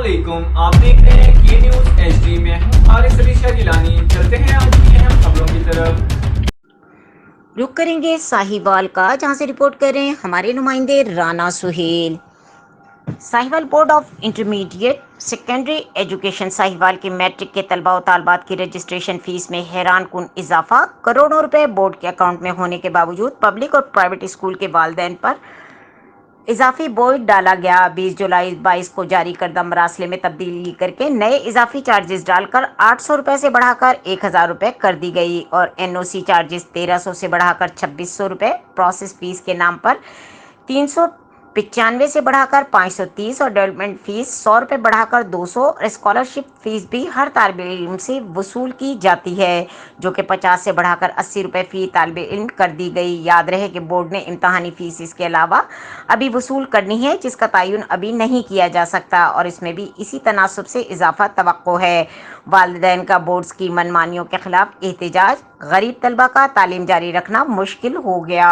अस्सलामुअलैकुम, आप देख रहे हैं के न्यूज़ HD में। हम हारिस अली शाह गिलानी। चलते हैं आज की अहम खबरों की तरफ। रुक करेंगे साहिवाल का, जहां से रिपोर्ट कर रहे हैं हमारे नुमाइंदे Rana Suhail. Sahiwal board of intermediate secondary education Sahiwal के मैट्रिक के तलबा और तालबात की रजिस्ट्रेशन फीस में हैरान कुन इजाफा। करोड़ों रुपए बोर्ड के अकाउंट में होने के बावजूद पब्लिक और प्राइवेट स्कूल के वालिदैन पर इजाफी बोझ डाला गया। 20 जुलाई 22 को जारी करदा मरासले में तब्दीली करके नए इजाफी चार्जेस डालकर 800 रुपये से बढ़ाकर 1000 रुपये कर दी गई और NOC चार्जेस 1300 से बढ़ाकर 2600 रुपये, प्रोसेस फीस के नाम पर 395 से बढ़ाकर 530 और डेवलपमेंट फीस 100 रुपये बढ़ाकर 200 और स्कॉलरशिप फीस भी हर तालिब इल्म से वसूल की जाती है, जो कि 50 से बढ़ाकर 80 रुपये फी तालिब इल्म कर दी गई। याद रहे कि बोर्ड ने इम्तहानी फीस इसके अलावा अभी वसूल करनी है, जिसका तयन अभी नहीं किया जा सकता और इसमें भी इसी तनासब से इजाफा तवक्को है। वालिदैन का बोर्ड्स की मनमानियों के खिलाफ एहतजाज, गरीब तलबा का तालीम जारी रखना मुश्किल हो गया।